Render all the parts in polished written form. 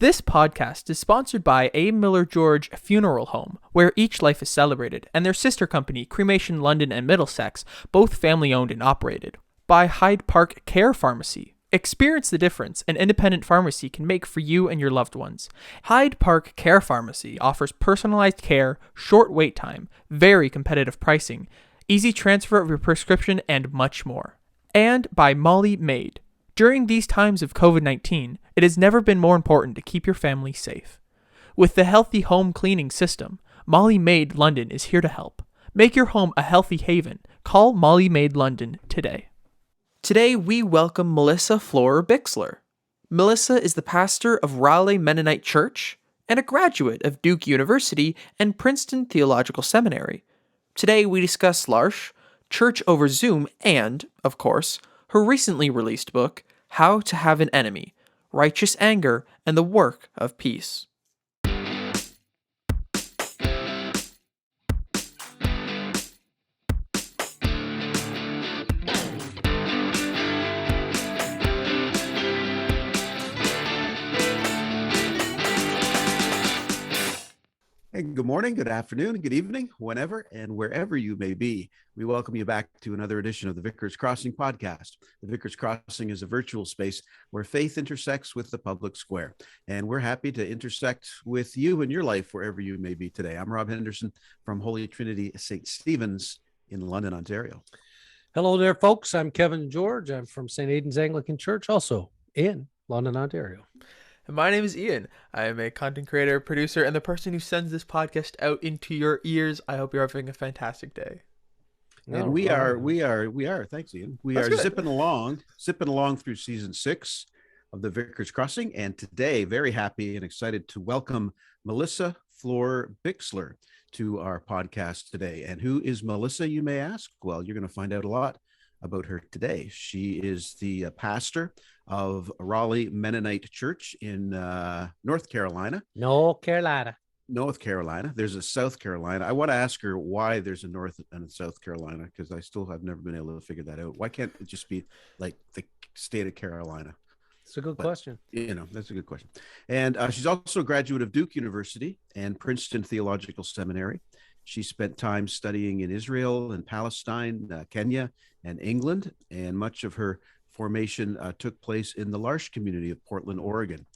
This podcast is sponsored by A. Miller George Funeral Home, where each life is celebrated, and their sister company, Cremation London and Middlesex, both family-owned and operated. By Hyde Park Care Pharmacy. Experience the difference an independent pharmacy can make for you and your loved ones. Hyde Park Care Pharmacy offers personalized care, short wait time, very competitive pricing, easy transfer of your prescription, and much more. And by Molly Maid. During these times of COVID-19, it has never been more important to keep your family safe. With the Healthy Home Cleaning System, Molly Maid London is here to help. Make your home a healthy haven. Call Molly Maid London today. Today we welcome Melissa Florer-Bixler. Melissa is the pastor of Raleigh Mennonite Church and a graduate of Duke University and Princeton Theological Seminary. Today we discuss L'Arche, church over Zoom, and, of course, her recently released book, How to Have an Enemy, Righteous Anger and the Work of Peace. Hey, good morning, good afternoon, good evening, whenever and wherever you may be. We welcome you back to another edition of the Vicar's Crossing podcast. The Vicar's Crossing is a virtual space where faith intersects with the public square. And we're happy to intersect with you in your life wherever you may be today. I'm Rob Henderson from Holy Trinity St. Stephen's in London, Ontario. Hello there, folks. I'm Kevin George. I'm from St. Aidan's Anglican Church, also in London, Ontario. And my name is Ian. I am a content creator, producer, and the person who sends this podcast out into your ears. I hope you're having a fantastic day. And we are. Thanks, Ian. That's good. zipping along through season 6 of the Vicar's Crossing. And today, very happy and excited to welcome Melissa Florer-Bixler to our podcast today. And who is Melissa, you may ask? Well, you're going to find out a lot about her today. She is the pastor of Raleigh Mennonite Church in North Carolina. North Carolina. There's a South Carolina. I want to ask her why there's a North and a South Carolina, because I still have never been able to figure that out. Why can't it just be like the state of Carolina? It's a good question. That's a good question. And she's also a graduate of Duke University and Princeton Theological Seminary. She spent time studying in Israel and Palestine, Kenya, and England, and much of her formation took place in the L'Arche community of Portland, Oregon.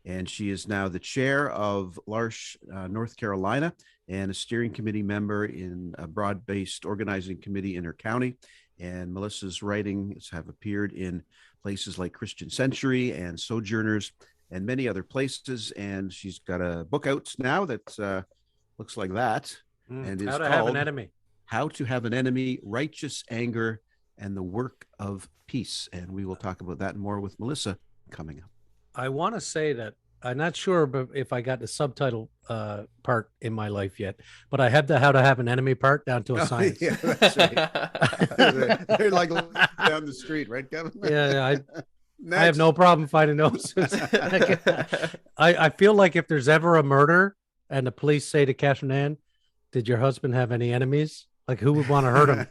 And she is now the chair of L'Arche, North Carolina, and a steering committee member in a broad-based organizing committee in her county. And Melissa's writings have appeared in places like Christian Century and Sojourners and many other places. And she's got a book out now that looks like that. And How to Have an Enemy. How to Have an Enemy, Righteous Anger, and the Work of Peace. And we will talk about that more with Melissa coming up. I want to say that I'm not sure if I got the subtitle part in my life yet, but I have the How to Have an Enemy part down to a science. Yeah, that's right. They're like down the street, right, Kevin? Yeah, I have no problem finding those. I feel like if there's ever a murder and the police say to Catherine Ann, did your husband have any enemies? Like, who would want to hurt him?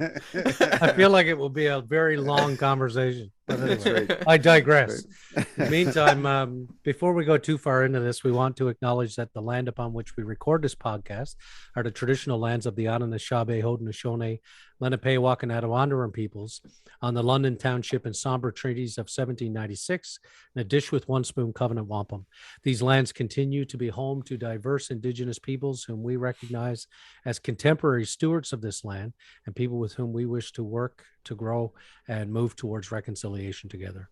I feel like it will be a very long conversation. But anyway, right. I digress. In the meantime, before we go too far into this, we want to acknowledge that the land upon which we record this podcast are the traditional lands of the Anishinaabe, Haudenosaunee, Lenape, Wakan, Attawandaron peoples on the London Township and Sombre Treaties of 1796 and a Dish with One Spoon Covenant Wampum. These lands continue to be home to diverse Indigenous peoples whom we recognize as contemporary stewards of this land and people with whom we wish to work to grow and move towards reconciliation together.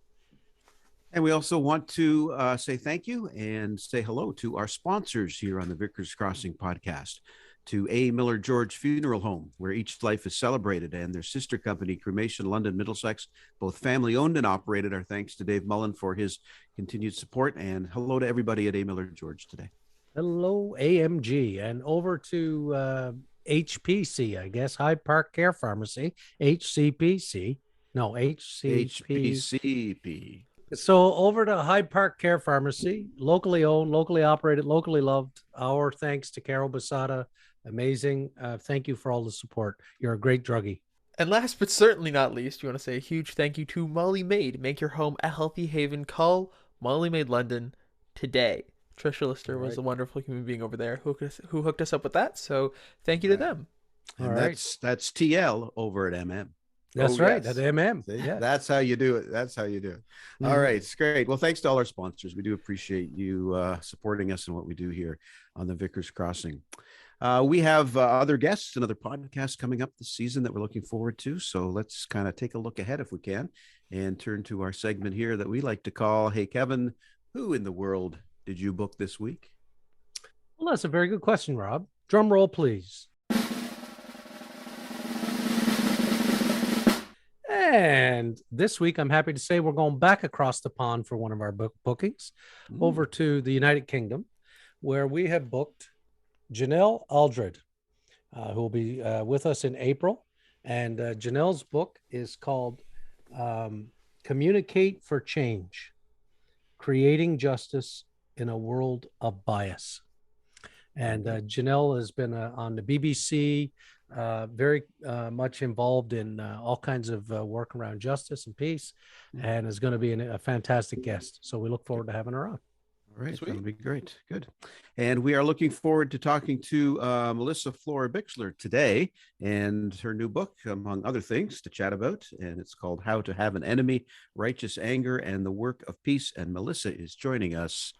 And we also want to say thank you and say hello to our sponsors here on the Vicar's Crossing podcast, to A. Miller George Funeral Home, where each life is celebrated, and their sister company, Cremation London, Middlesex, both family owned and operated. Our thanks to Dave Mullen for his continued support, and hello to everybody at A. Miller George today. Hello, AMG, and over to HPC, I guess, Hyde Park Care Pharmacy, HCPC. No, HCP. So over to Hyde Park Care Pharmacy, locally owned, locally operated, locally loved. Our thanks to Carol Basada. Amazing. Thank you for all the support. You're a great druggie. And last but certainly not least, we want to say a huge thank you to Molly Maid. Make your home a healthy haven. Call Molly Maid London today. Trisha Lister was right. a wonderful human being over there who hooked us up with that. So thank you to them. And All right. that's TL over at MM. That's Oh, right. yes. At MM. See? Yeah. That's how you do it. That's how you do it. All Mhm. right. It's great. Well, thanks to all our sponsors. We do appreciate you supporting us in what we do here on the Vickers Crossing. We have other guests and other podcasts coming up this season that we're looking forward to. So let's kind of take a look ahead if we can and turn to our segment here that we like to call, Hey, Kevin, who in the world did you book this week? Well, that's a very good question, Rob. Drum roll, please. And this week, I'm happy to say we're going back across the pond for one of our bookings over to the United Kingdom, where we have booked Janelle Aldred, who will be with us in April. And Janelle's book is called Communicate for Change, Creating Justice in a World of Bias. And Janelle has been on the BBC, very much involved in all kinds of work around justice and peace, and is going to be a fantastic guest. So we look forward to having her on. All right, Sweet. that'll be great. Good. And we are looking forward to talking to Melissa Florer-Bixler today and her new book, among other things, to chat about. And it's called How to Have an Enemy, Righteous Anger, and the Work of Peace. And Melissa is joining us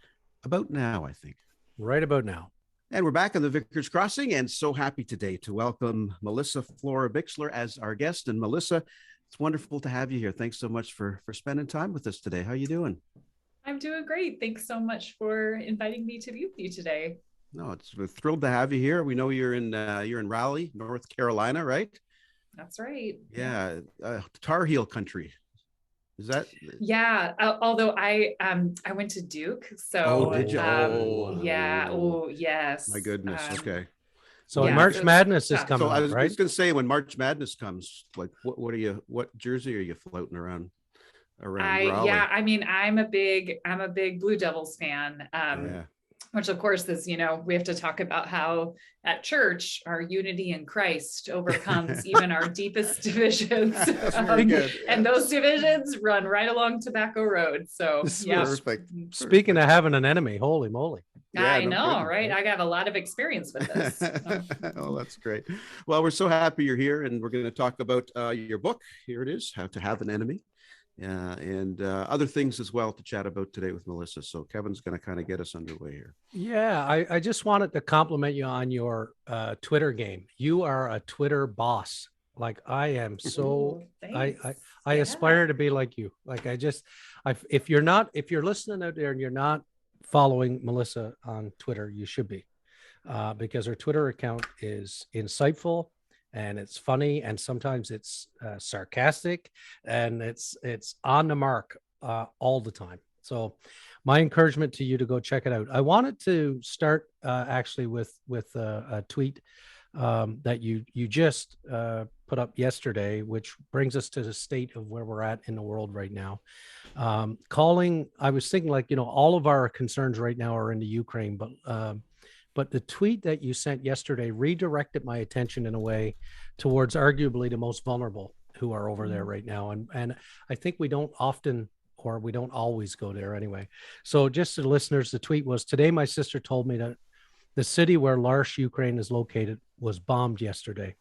about now, I think. Right about now. And we're back on the Vickers Crossing, and so happy today to welcome Melissa Florer-Bixler as our guest. And Melissa, it's wonderful to have you here. Thanks so much for spending time with us today. How you doing? I'm doing great. Thanks so much for inviting me to be with you today. No, we're thrilled to have you here. We know you're in Raleigh, North Carolina, right? That's right. Yeah, Tar Heel country. Is that? Yeah. Although I went to Duke, so Oh, did you? yeah. Oh, yes. My goodness. Okay. So Yeah, March so Madness is tough. coming So I was up, right? just going to say, when March Madness comes, like, what jersey are you floating around Raleigh? Yeah. I mean, I'm a big Blue Devils fan. Yeah. Which of course is, we have to talk about how at church, our unity in Christ overcomes even our deepest divisions. Very good. And those divisions run right along Tobacco Road. So yeah. Perfect. Speaking of having an enemy, holy moly. I no know, kidding. right? I got a lot of experience with this. Oh, that's great. Well, we're so happy you're here, and we're going to talk about your book. Here it is, How to Have an Enemy, and other things as well to chat about today with Melissa. So Kevin's going to kind of get us underway here. Yeah, I just wanted to compliment you on your Twitter game. You are a Twitter boss. Like I am so, Thanks. I aspire to be like you. Like if you're listening out there and you're not following Melissa on Twitter, you should be, because her Twitter account is insightful and it's funny, and sometimes it's sarcastic, and it's on the mark all the time. So my encouragement to you to go check it out. I wanted to start actually with a tweet that you just put up yesterday, which brings us to the state of where we're at in the world right now. I was thinking, like, all of our concerns right now are in the Ukraine, but the tweet that you sent yesterday redirected my attention in a way towards arguably the most vulnerable who are over there right now. And I think we don't often, or we don't always go there anyway. So just to the listeners, the tweet was, today my sister told me that the city where L'Arche, Ukraine is located was bombed yesterday.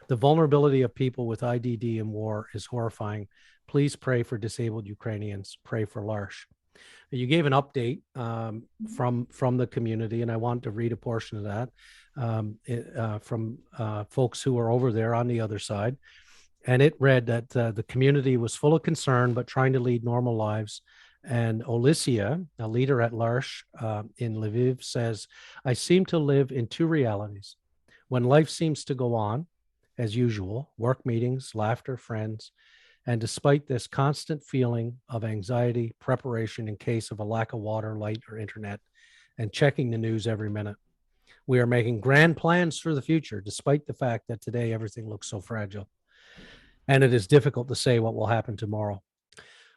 The vulnerability of people with IDD in war is horrifying. Please pray for disabled Ukrainians. Pray for L'Arche. You gave an update from the community, and I want to read a portion of that from folks who are over there on the other side. And it read that the community was full of concern, but trying to lead normal lives. And Olisia, a leader at L'Arche in Lviv, says, I seem to live in two realities. When life seems to go on, as usual, work meetings, laughter, friends, and despite this constant feeling of anxiety, preparation in case of a lack of water, light, or internet, and checking the news every minute. We are making grand plans for the future, despite the fact that today everything looks so fragile. And it is difficult to say what will happen tomorrow.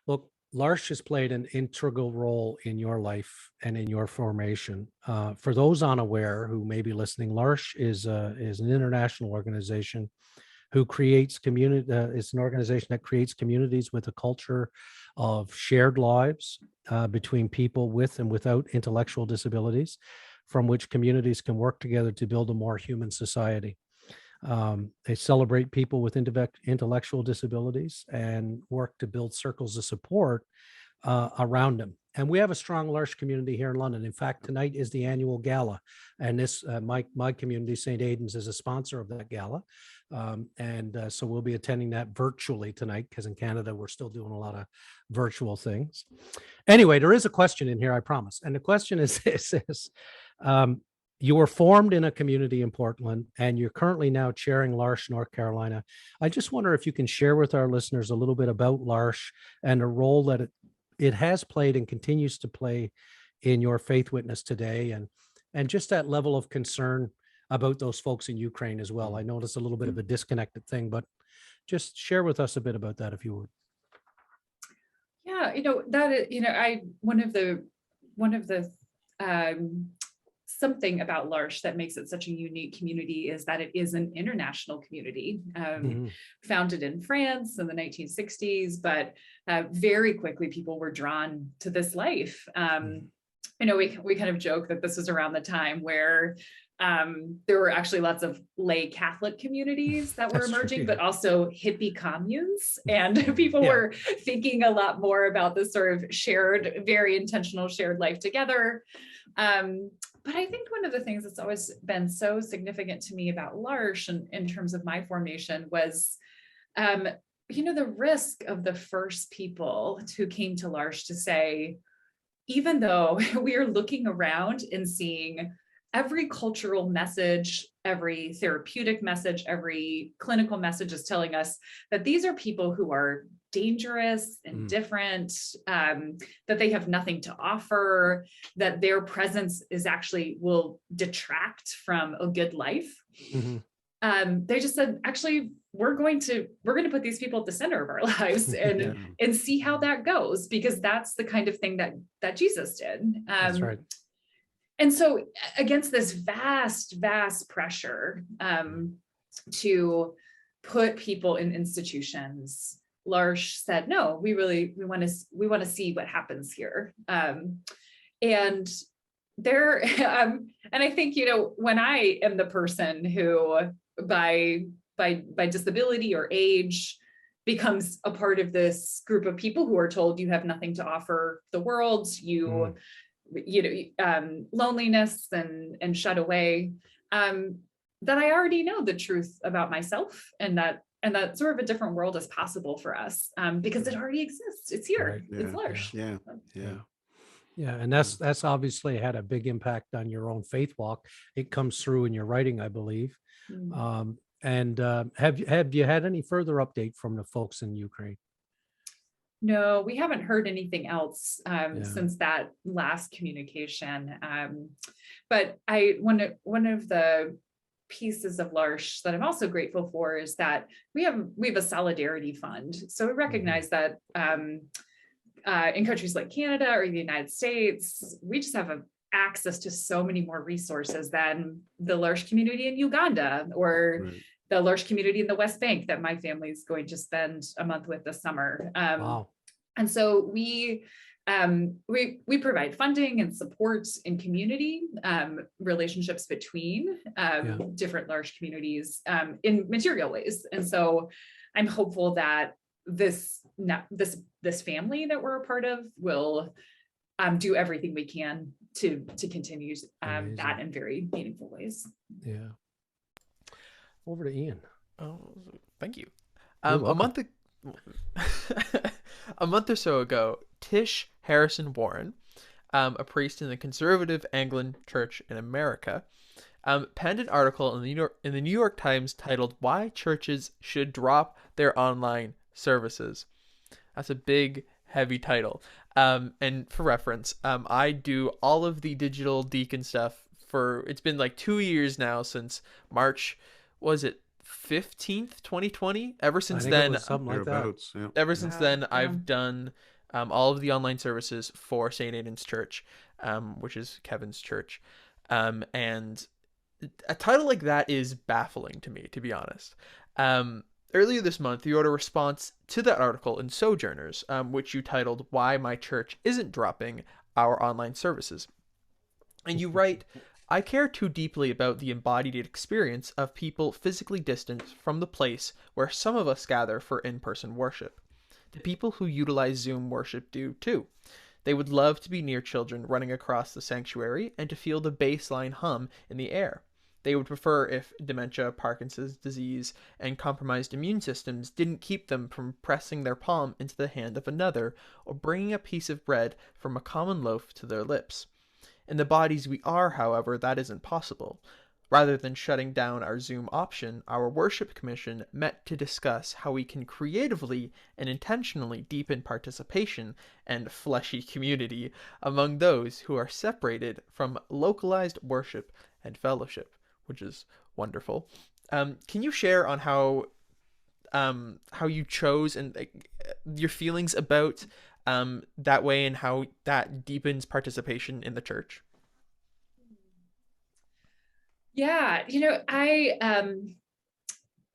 Look, L'Arche has played an integral role in your life and in your formation. For those unaware who may be listening, L'Arche is an international organization who creates community. It's an organization that creates communities with a culture of shared lives between people with and without intellectual disabilities, from which communities can work together to build a more human society. They celebrate people with intellectual disabilities and work to build circles of support around them. And we have a strong L'Arche community here in London. In fact, tonight is the annual gala, and this my community, St. Aidan's, is a sponsor of that gala, so we'll be attending that virtually tonight, because in Canada we're still doing a lot of virtual things. Anyway, there is a question in here, I promise, and the question is this: you were formed in a community in Portland, and you're currently now chairing L'Arche North Carolina. I just wonder if you can share with our listeners a little bit about L'Arche and the role that it has played and continues to play in your faith witness today, and just that level of concern about those folks in Ukraine as well. I know it's a little bit of a disconnected thing, but just share with us a bit about that, if you would. Yeah, one of the something about L'Arche that makes it such a unique community is that it is an international community, founded in France in the 1960s, but very quickly people were drawn to this life. We kind of joke that this was around the time where there were actually lots of lay Catholic communities that were emerging, but also hippie communes, and people were thinking a lot more about this sort of shared, very intentional shared life together. But I think one of the things that's always been so significant to me about L'Arche and in terms of my formation was, the risk of the first people who came to L'Arche to say, even though we are looking around and seeing every cultural message, every therapeutic message, every clinical message is telling us that these are people who are dangerous and different, that they have nothing to offer, that their presence will detract from a good life. They just said, actually, we're going to put these people at the center of our lives and see how that goes, because that's the kind of thing that Jesus did. That's right. And so against this vast pressure to put people in institutions, L'Arche said, no, we want to see what happens here. And there, and I think, when I am the person who by disability or age becomes a part of this group of people who are told you have nothing to offer the world, loneliness and shut away, that I already know the truth about myself, and that sort of a different world is possible for us, because it already exists. It's here. Right. It's L'Arche. Yeah, and that's obviously had a big impact on your own faith walk. It comes through in your writing, I believe. And have you had any further update from the folks in Ukraine? No, we haven't heard anything else since that last communication. But one of the pieces of L'Arche that I'm also grateful for is that we have a solidarity fund. So we recognize that in countries like Canada or the United States, we just have access to so many more resources than the L'Arche community in Uganda or the L'Arche community in the West Bank that my family is going to spend a month with this summer. Wow. And so we provide funding and support in community relationships between different L'Arche communities in material ways. And so I'm hopeful that this family that we're a part of will do everything we can to continue that in very meaningful ways. Yeah. Over to Ian. Oh, thank you. You're A welcome. month or so ago, Tish Harrison Warren, a priest in the conservative Anglican Church in America, penned an article in the New York Times titled "Why Churches Should Drop Their Online Services." That's a big, heavy title. And for reference, I do all of the digital deacon stuff it's been like 2 years now, since March, was it 15th, 2020? Ever since then, something like that. Ever since then, I've done all of the online services for St. Aidan's Church, which is Kevin's church. And a title like that is baffling to me, to be honest. Earlier this month, you wrote a response to that article in Sojourners, which you titled "Why My Church Isn't Dropping Our Online Services." And you write, "I care too deeply about the embodied experience of people physically distant from the place where some of us gather for in-person worship. The people who utilize Zoom worship do too. They would love to be near children running across the sanctuary and to feel the baseline hum in the air. They would prefer if dementia, Parkinson's disease, and compromised immune systems didn't keep them from pressing their palm into the hand of another or bringing a piece of bread from a common loaf to their lips. In the bodies we are, however, that isn't possible. Rather than shutting down our Zoom option, our worship commission met to discuss how we can creatively and intentionally deepen participation and fleshy community among those who are separated from localized worship and fellowship," which is wonderful. Can you share on how you chose and your feelings about that way and how that deepens participation in the church? Yeah,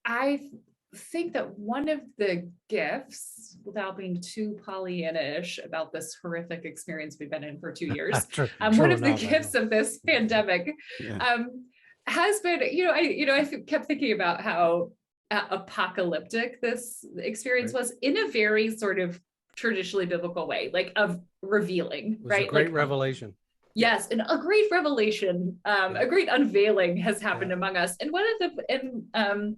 I think that one of the gifts, without being too Pollyanna-ish about this horrific experience we've been in for 2 years, one of the gifts of this pandemic has been, I kept thinking about how apocalyptic this experience was in a very sort of traditionally biblical way, like of revealing, right? A great revelation. Yes, and a great revelation, a great unveiling has happened among us. And one of the,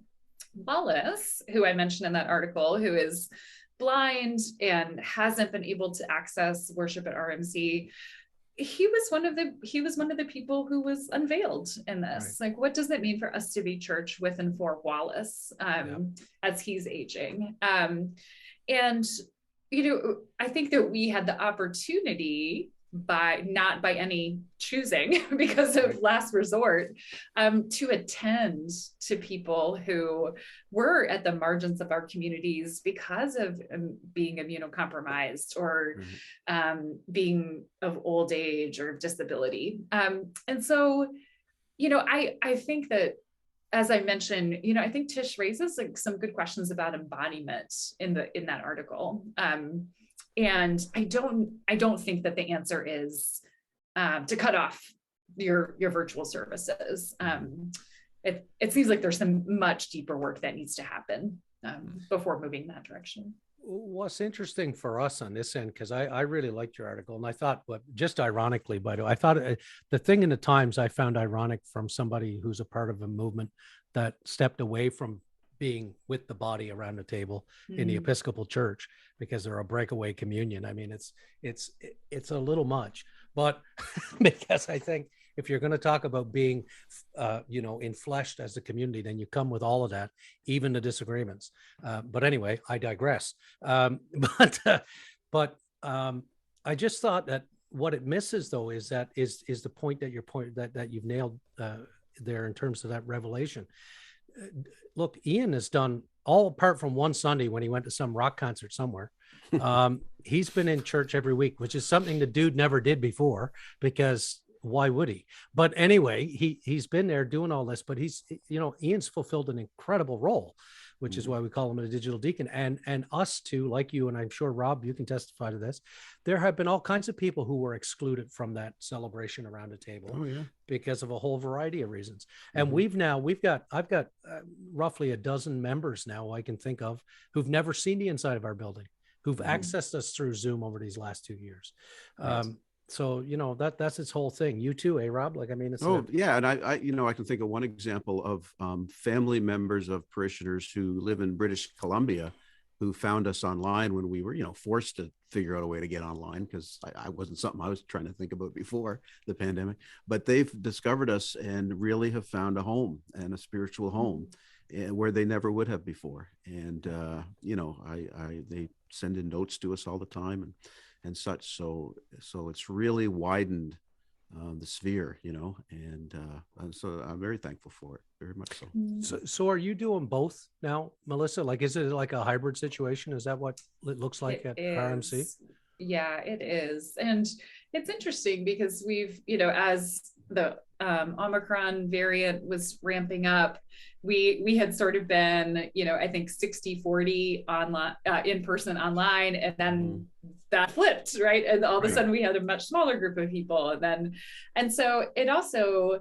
Wallace, who I mentioned in that article, who is blind and hasn't been able to access worship at RMC, he was one of the people who was unveiled in this. Like, what does it mean for us to be church with and for Wallace as he's aging? And I think that we had the opportunity, not by any choosing because of last resort, to attend to people who were at the margins of our communities because of being immunocompromised or being of old age or disability. And so, I think that, as I mentioned, I think Tish raises like some good questions about embodiment in that article. And I don't think that the answer is to cut off your virtual services. It seems like there's some much deeper work that needs to happen before moving in that direction. What's interesting for us on this end, because I really liked your article, and I thought, just ironically, by the way, I thought the thing in the Times I found ironic from somebody who's a part of a movement that stepped away from being with the body around the table in the Episcopal Church because they're a breakaway communion. I mean, it's a little much, but because I think if you're going to talk about being, enfleshed as a community, then you come with all of that, even the disagreements. But anyway, I digress. But I just thought that what it misses, though, is the point that you've nailed there in terms of that revelation. Look, Ian has done, all apart from one Sunday when he went to some rock concert somewhere, he's been in church every week, which is something the dude never did before, because why would he? But anyway, he's been there doing all this, but Ian's fulfilled an incredible role, which is why we call him a digital deacon. And us too, like you, and I'm sure, Rob, you can testify to this, there have been all kinds of people who were excluded from that celebration around a table because of a whole variety of reasons. And I've got roughly a dozen members now I can think of who've never seen the inside of our building, who've accessed us through Zoom over these last 2 years. So, that's its whole thing. You too, Rob? Like, I mean, it's and I can think of one example of family members of parishioners who live in British Columbia who found us online when we were, forced to figure out a way to get online, because I wasn't something I was trying to think about before the pandemic. But they've discovered us and really have found a home and a spiritual home where they never would have before. And, they send in notes to us all the time and such. So it's really widened the sphere, and so I'm very thankful for it, very much so. So are you doing both now, Melissa? Like, is it like a hybrid situation? Is that what it looks like at RMC? Yeah, it is. And it's interesting because we've, as Omicron variant was ramping up, we had sort of been, I think 60-40 online, in person, online, and then that flipped, right? And all of a sudden we had a much smaller group of people. And so it also,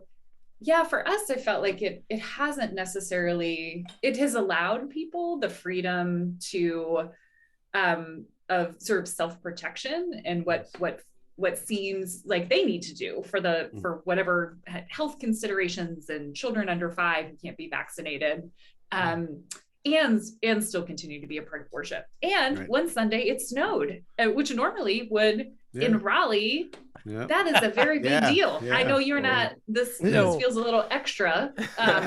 for us, I felt like it hasn't necessarily, it has allowed people the freedom to, of sort of self-protection and what seems like they need to do for whatever health considerations, and children under 5 who can't be vaccinated, and still continue to be a part of worship. And one Sunday it snowed, which normally would in Raleigh. That is a very big deal. I know you're not, this feels a little extra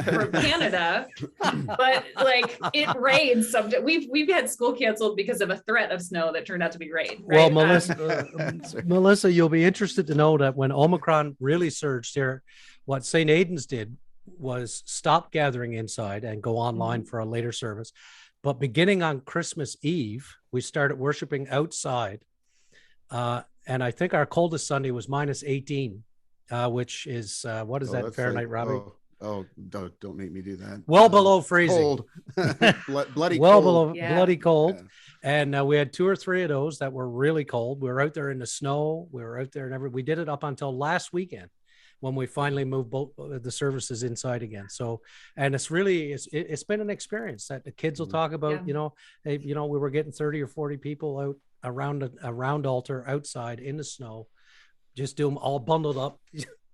from Canada, but like it rained someday. We've had school canceled because of a threat of snow that turned out to be rain. Right? Well, Melissa, you'll be interested to know that when Omicron really surged here, what St. Aidan's did was stop gathering inside and go online for a later service. But beginning on Christmas Eve, we started worshiping outside. And I think our coldest Sunday was -18, which is, what is that Fahrenheit, like, Robbie? Don't make me do that. Well below freezing. Cold. Bloody well cold. below bloody cold. Yeah. And we had 2 or 3 of those that were really cold. We were out there in the snow. We were out there and we did it up until last weekend, when we finally moved both the services inside again. So, and it's really, it's been an experience that the kids will talk about, hey, we were getting 30 or 40 people out around a round altar outside in the snow, just do them all bundled up.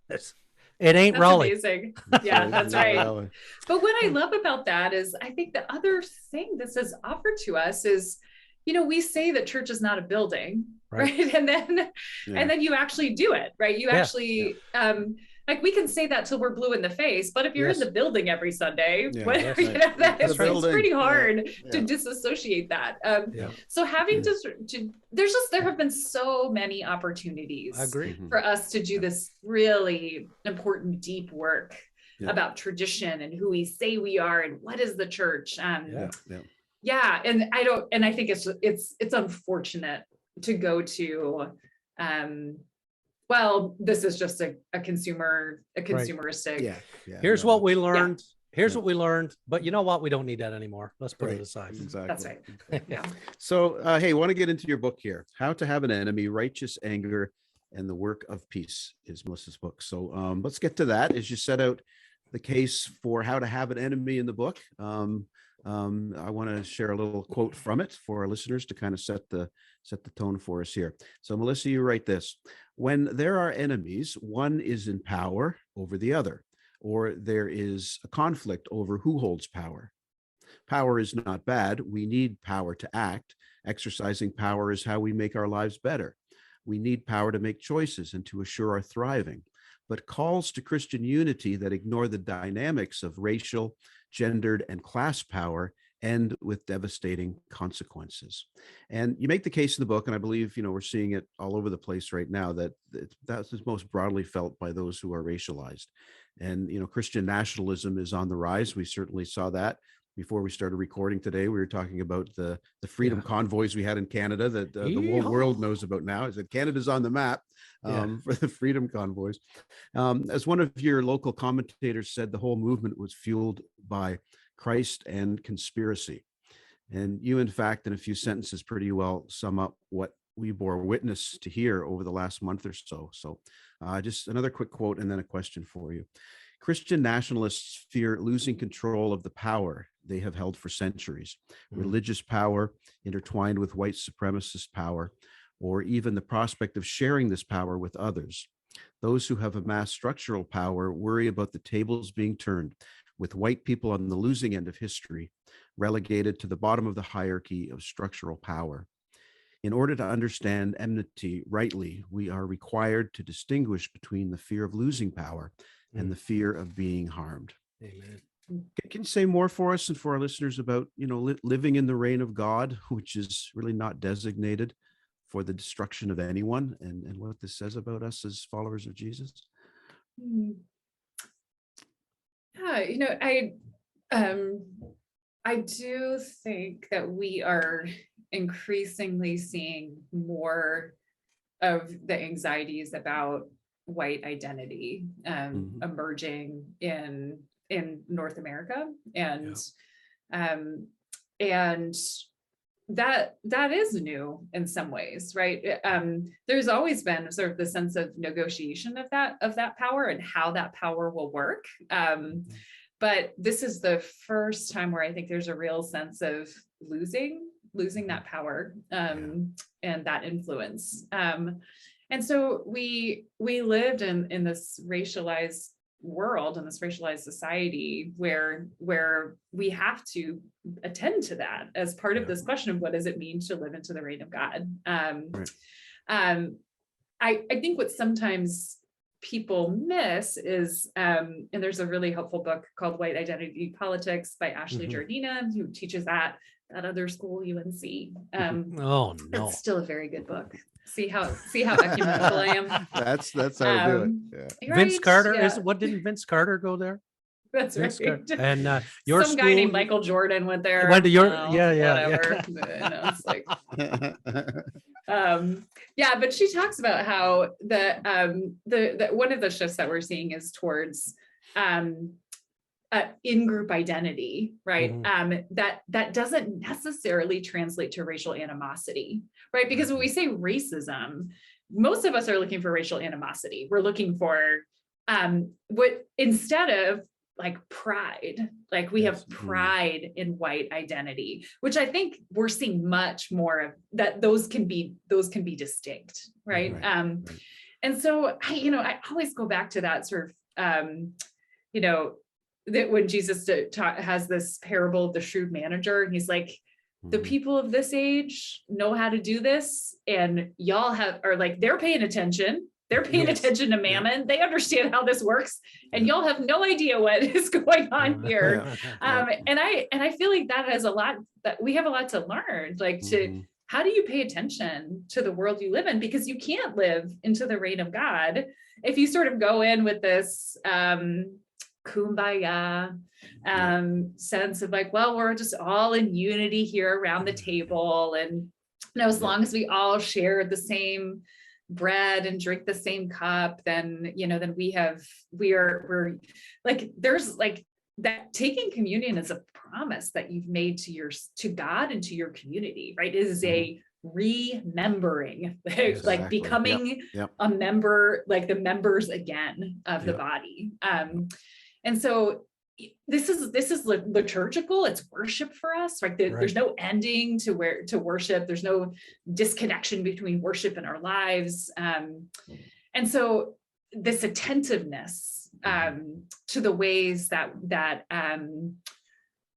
It ain't Raleigh. Amazing. Yeah, that's right. But what I love about that is, I think the other thing this has offered to us is, we say that church is not a building, right? And then you actually do it, right? You actually, like, we can say that till we're blue in the face, but if you're in the building every Sunday, it's pretty hard to disassociate that. So having there have been so many opportunities for us to do this really important, deep work about tradition and who we say we are and what is the church. And I think it's unfortunate to go to, well, this is just a consumeristic. Here's what we learned. Here's what we learned. But you know what? We don't need that anymore. Let's put it aside. Exactly. That's right. So, hey, want to get into your book here. How to Have an Enemy, Righteous Anger, and the Work of Peace is Melissa's book. So let's get to that. As you set out the case for how to have an enemy in the book, I want to share a little quote from it for our listeners to kind of set the tone for us here. So, Melissa, you write this: when there are enemies, one is in power over the other, or there is a conflict over who holds power. Power is not bad. We need power to act. Exercising power is how we make our lives better. We need power to make choices and to assure our thriving. But calls to Christian unity that ignore the dynamics of racial, gendered, and class power end with devastating consequences. And you make the case in the book, and I believe, we're seeing it all over the place right now, that that's most broadly felt by those who are racialized. And, Christian nationalism is on the rise. We certainly saw that. Before we started recording today, we were talking about the freedom convoys we had in Canada that the whole world knows about now. Is that Canada's on the map for the freedom convoys. As one of your local commentators said, the whole movement was fueled by Christ and conspiracy. And you, in fact, in a few sentences, pretty well sum up what we bore witness to here over the last month or so. So just another quick quote and then a question for you. Christian nationalists fear losing control of the power they have held for centuries, religious power intertwined with white supremacist power, or even the prospect of sharing this power with others. Those who have amassed structural power worry about the tables being turned, with white people on the losing end of history, relegated to the bottom of the hierarchy of structural power. In order to understand enmity rightly, we are required to distinguish between the fear of losing power and the fear of being harmed. Amen. Can you say more for us and for our listeners about, living in the reign of God, which is really not designated for the destruction of anyone, and what this says about us as followers of Jesus? Yeah, I do think that we are increasingly seeing more of the anxieties about white identity emerging in North America, and that is new in some ways, right? There's always been sort of the sense of negotiation of that power and how that power will work. But this is the first time where I think there's a real sense of losing that power and that influence. And so we lived in this racialized world, in this racialized society where we have to attend to that as part of this question of what does it mean to live into the reign of God. I think what sometimes people miss is, and there's a really helpful book called White Identity Politics by Ashley Jardina, who teaches that other school, UNC. Oh no, it's still a very good book. See how ecumenical I am. That's how to do it. Yeah. Vince Right? Carter Yeah. didn't Vince Carter go there? That's Vince right. Carter. And your some school, guy named Michael Jordan went there. Went to your whatever. It's like, but she talks about how the one of the shifts that we're seeing is towards in-group identity, right? That doesn't necessarily translate to racial animosity, right? Because when we say racism, most of us are looking for racial animosity. We're looking for what, instead of like pride, like we have pride in white identity, which I think we're seeing much more of that. Those can be distinct, right? And so I always go back to that sort of, that when Jesus has this parable of the shrewd manager, and he's like, the people of this age know how to do this, and y'all are like, they're paying attention. They're paying attention to mammon. They understand how this works, and y'all have no idea what is going on here. And I feel like that we have a lot to learn, like to how do you pay attention to the world you live in? Because you can't live into the reign of God if you sort of go in with this kumbaya sense of like, well, we're just all in unity here around the table, and as long as we all share the same bread and drink the same cup, then we're like, there's like that. Taking communion is a promise that you've made to God and to your community, right? It is a remembering, like becoming a member, like the members again of the body. And so this is liturgical. It's worship for us, right? There's no ending to worship. There's no disconnection between worship and our lives. And so this attentiveness to the ways that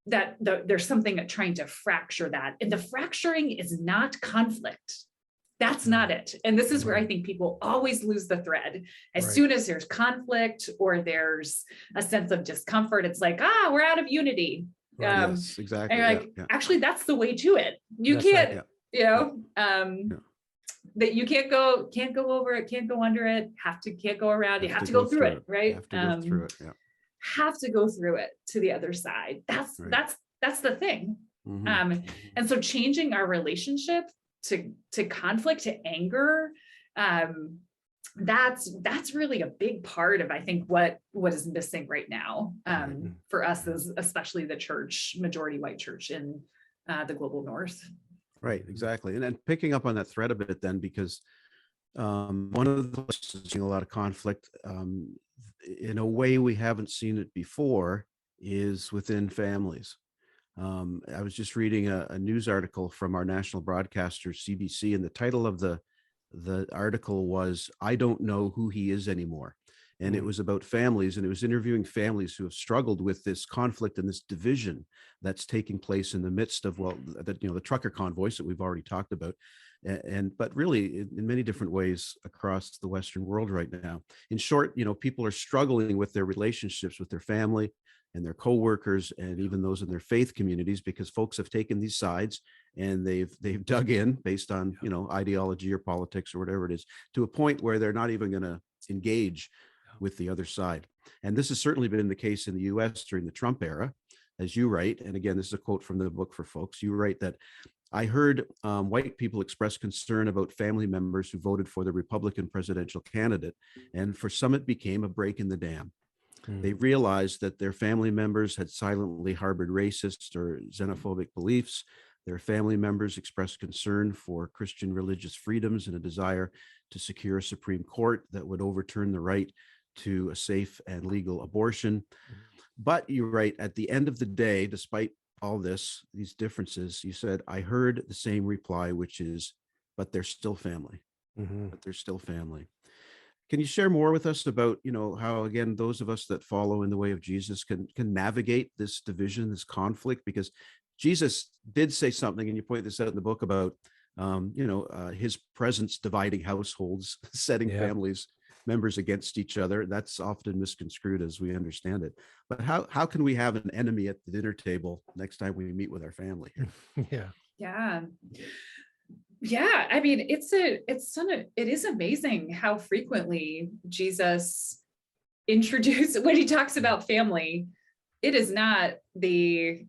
there's something trying to fracture that, and the fracturing is not conflict. That's not it. And this is where I think people always lose the thread. As soon as there's conflict or there's a sense of discomfort, it's like, we're out of unity. Yes, exactly. And you're like, actually, that's the way to it. You can't, that you can't go over it, can't go under it, can't go around. You have to go through it, right? Have to go through it. Have to go through it to the other side. That's the thing. And so changing our relationship to conflict, to anger, that's really a big part of, I think, what is missing right now for us, as especially the church, majority white church in the global north. Right, exactly. And then picking up on that thread a bit then, because one of the places seeing a lot of conflict in a way we haven't seen it before is within families. I was just reading a news article from our national broadcaster, CBC, and the title of the article was, "I Don't Know Who He Is Anymore." And it was about families, and it was interviewing families who have struggled with this conflict and this division that's taking place in the midst of, the trucker convoys that we've already talked about. But really in many different ways across the Western world right now. In short, people are struggling with their relationships with their family and their coworkers, and even those in their faith communities, because folks have taken these sides and they've dug in based on ideology or politics or whatever it is, to a point where they're not even going to engage with the other side. And this has certainly been the case in the U.S. during the Trump era. as you write, and again, this is a quote from the book for folks, you write that I heard white people express concern about family members who voted for the Republican presidential candidate, and for some it became a break in the dam. They realized that their family members had silently harbored racist or xenophobic beliefs. Their family members expressed concern for Christian religious freedoms and a desire to secure a Supreme Court that would overturn the right to a safe and legal abortion. But you write, at the end of the day, despite all this, these differences, you said, I heard the same reply, which is, but they're still family. But they're still family. Can you share more with us about, how, again, those of us that follow in the way of Jesus can navigate this division, this conflict? Because Jesus did say something, and you point this out in the book, about, his presence dividing households, setting families members against each other. That's often misconstrued as we understand it. But how can we have an enemy at the dinner table next time we meet with our family? Yeah. I mean, it is amazing how frequently Jesus introduced, when he talks about family, it is not the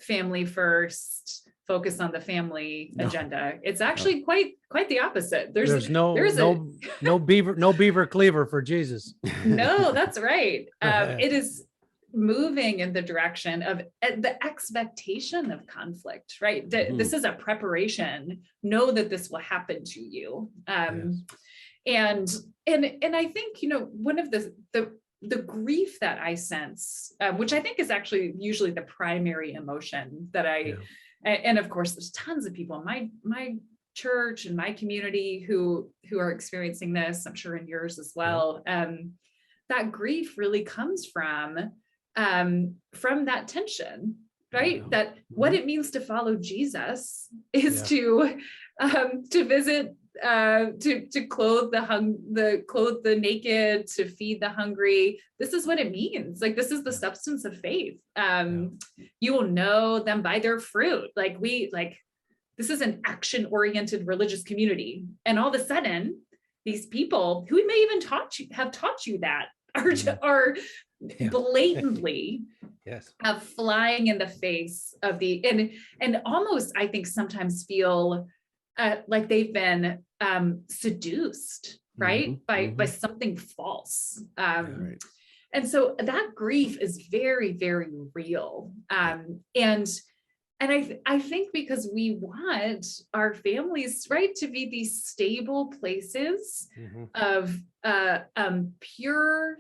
family first, focus on the family agenda. It's actually quite the opposite. There's no beaver cleaver for Jesus. No, that's right. It is moving in the direction of the expectation of conflict, right? This is a preparation. Know that this will happen to you. And I think, one of the grief that I sense, which I think is actually usually the primary emotion that and of course, there's tons of people in my church and my community who are experiencing this, I'm sure in yours as well. That grief really comes from that tension, right? That what it means to follow Jesus is to visit, to clothe the naked, to feed the hungry. This is what it means. Like, this is the substance of faith. You will know them by their fruit. This is an action-oriented religious community. And all of a sudden, these people who may even have taught you that are blatantly flying in the face of and almost, I think, sometimes feel like they've been seduced, right? By something false. And so that grief is very, very real. And I think because we want our families, right, to be these stable places of pure,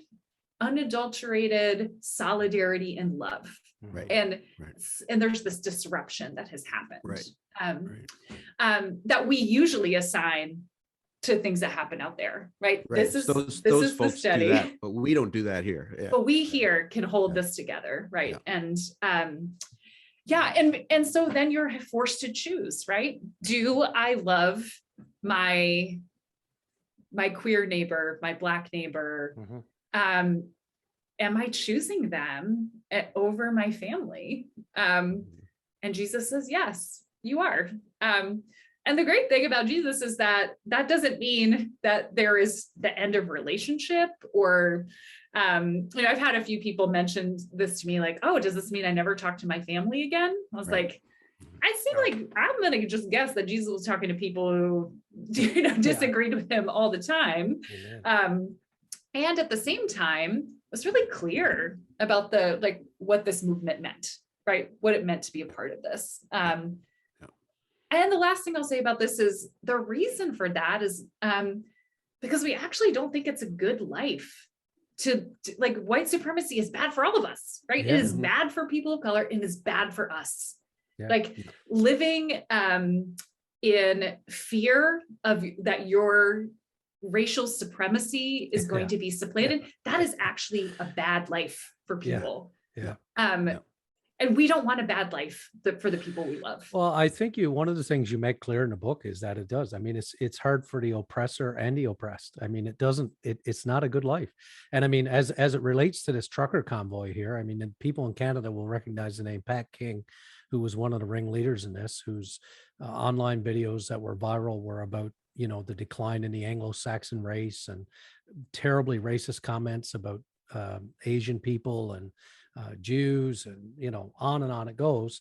unadulterated solidarity and love. And there's this disruption that has happened that we usually assign to things that happen out there, right? This is those folks the do that, but we don't do that here. But we here can hold this together, right? And and so then you're forced to choose, right? Do I love my queer neighbor, my Black neighbor? Am I choosing them over my family? And Jesus says, yes, you are. And the great thing about Jesus is that doesn't mean that there is the end of relationship or, I've had a few people mention this to me, like, oh, does this mean I never talk to my family again? I was like, I'm going to just guess that Jesus was talking to people who, disagreed with him all the time. And at the same time, was really clear about what this movement meant, right? What it meant to be a part of this. And the last thing I'll say about this is the reason for that is because we actually don't think it's a good life to white supremacy is bad for all of us, right? It is bad for people of color and is bad for us. Living in fear of that your racial supremacy is going to be supplanted. That is actually a bad life for people. And we don't want a bad life for the people we love. Well, I think one of the things you make clear in the book is that it does. I mean, it's hard for the oppressor and the oppressed. I mean, it's not a good life. And I mean, as it relates to this trucker convoy here, I mean, and people in Canada will recognize the name Pat King, who was one of the ringleaders in this, whose online videos that were viral were about, the decline in the Anglo-Saxon race and terribly racist comments about Asian people and Jews, and on and on it goes.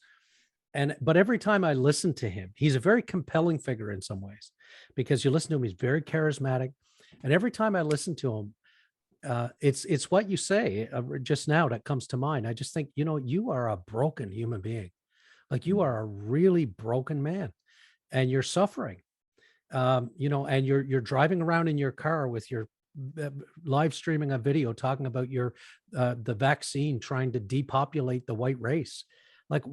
But every time I listen to him, he's a very compelling figure in some ways, because you listen to him, he's very charismatic. And every time I listen to him, it's what you say just now that comes to mind. I just think, you are a broken human being. Like, you are a really broken man, and you're suffering, and you're driving around in your car with your live streaming a video talking about the vaccine trying to depopulate the white race. Like,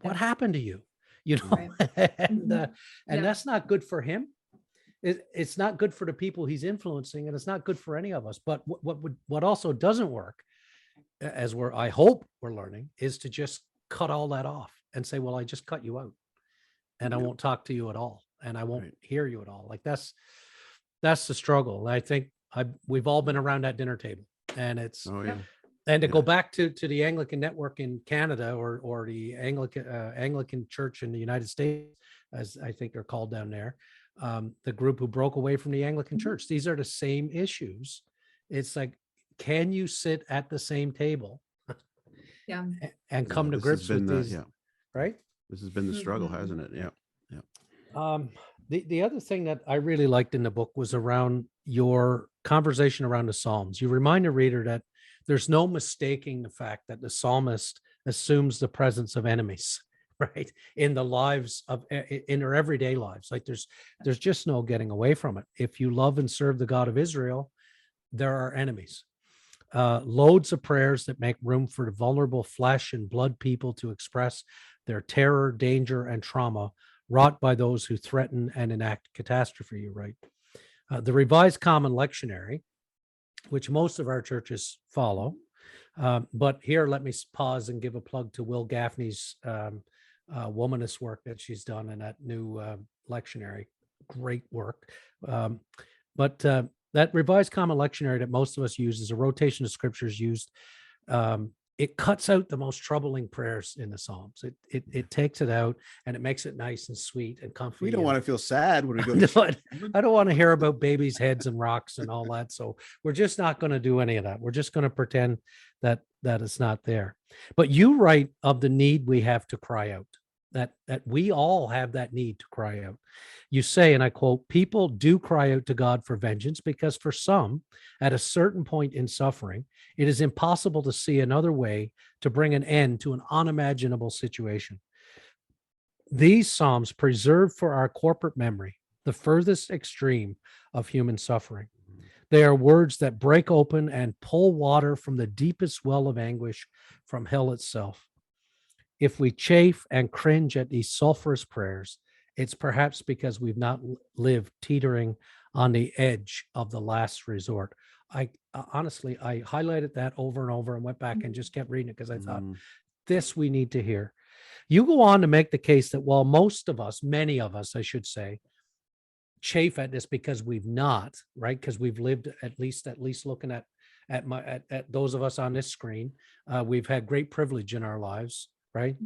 what happened to you? Right. And that's not good for him. It's not good for the people he's influencing, and it's not good for any of us. But what also doesn't work, as I hope we're learning, is to just cut all that off and say, well, I just cut you out, and I won't talk to you at all, and I won't hear you at all. Like, that's the struggle. I think we've all been around that dinner table, and it's and to go back to the Anglican network in Canada, or the Anglican Church in the United States, as I think they're called down there, the group who broke away from the Anglican Church. These are the same issues. It's like, can you sit at the same table and come to grips with these? Right? This has been the struggle, hasn't it? Yeah. The other thing that I really liked in the book was around your conversation around the Psalms. You remind a reader that there's no mistaking the fact that the psalmist assumes the presence of enemies, right, in their everyday lives. Like, there's just no getting away from it. If you love and serve the God of Israel, there are enemies. Loads of prayers that make room for the vulnerable flesh and blood people to express their terror, danger, and trauma wrought by those who threaten and enact catastrophe, you write. The Revised Common Lectionary, which most of our churches follow, but here, let me pause and give a plug to Will Gaffney's womanist work that she's done in that new lectionary. Great work. But that Revised Common Lectionary that most of us use is a rotation of scriptures used. It cuts out the most troubling prayers in the Psalms. It takes it out, and it makes it nice and sweet and comfy. We don't want to feel sad when we go I don't want to hear about babies' heads and rocks and all that. So we're just not going to do any of that. We're just going to pretend that it's not there. But you write of the need we have to cry out, that we all have that need to cry out. You say, and I quote, "People do cry out to God for vengeance because for some, at a certain point in suffering, it is impossible to see another way to bring an end to an unimaginable situation. These Psalms preserve for our corporate memory the furthest extreme of human suffering. They are words that break open and pull water from the deepest well of anguish from hell itself. If we chafe and cringe at these sulfurous prayers, it's perhaps because we've not lived teetering on the edge of the last resort." I honestly highlighted that over and over and went back and just kept reading it because I thought, this we need to hear. You go on to make the case that while many of us, I should say, chafe at this because we've not, right? Because we've lived at least looking at those of us on this screen, we've had great privilege in our lives, right?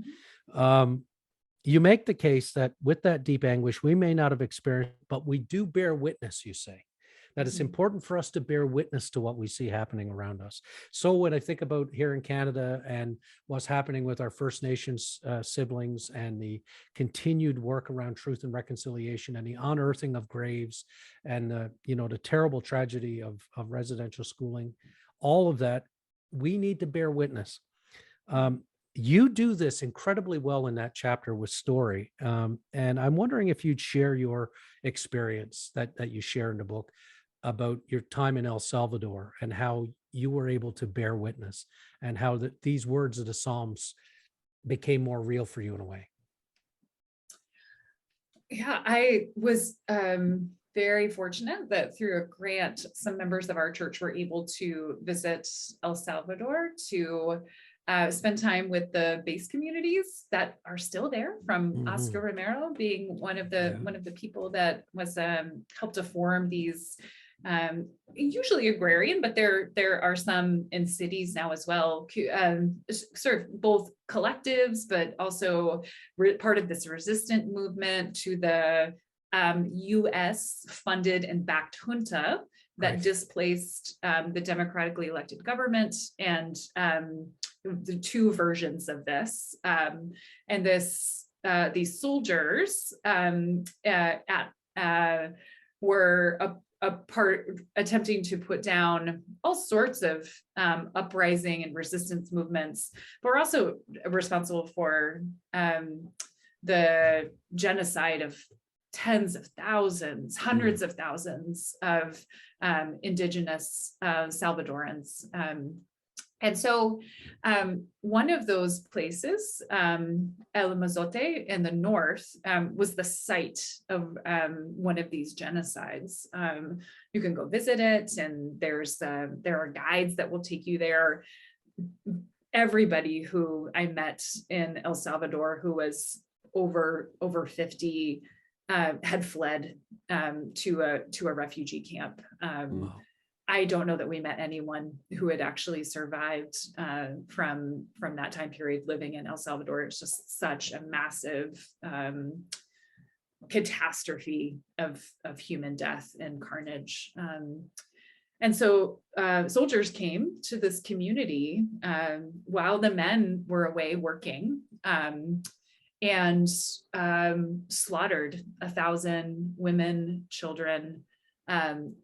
You make the case that with that deep anguish, we may not have experienced, but we do bear witness, you say, that it's important for us to bear witness to what we see happening around us. So when I think about here in Canada and what's happening with our First Nations siblings and the continued work around truth and reconciliation and the unearthing of graves and the terrible tragedy of residential schooling, all of that, we need to bear witness. You do this incredibly well in that chapter with story. And I'm wondering if you'd share your experience that you share in the book about your time in El Salvador and how you were able to bear witness and how these words of the Psalms became more real for you in a way. Yeah, I was very fortunate that through a grant, some members of our church were able to visit El Salvador to spend time with the base communities that are still there, from Oscar Romero being one of the people that was helped to form these usually agrarian, but there are some in cities now as well, sort of both collectives, but also part of this resistant movement to the US funded and backed junta that Right. displaced the democratically elected government, and the two versions of this. And these soldiers were a part attempting to put down all sorts of uprising and resistance movements, but were also responsible for the genocide of tens of thousands, hundreds of thousands of indigenous Salvadorans. And so one of those places, El Mazote in the north, was the site of one of these genocides. You can go visit it, and there are guides that will take you there. Everybody who I met in El Salvador who was over 50 had fled to a refugee camp. Wow. I don't know that we met anyone who had actually survived from that time period living in El Salvador. It's just such a massive catastrophe of human death and carnage. And so soldiers came to this community while the men were away working, and slaughtered 1,000 women, children, and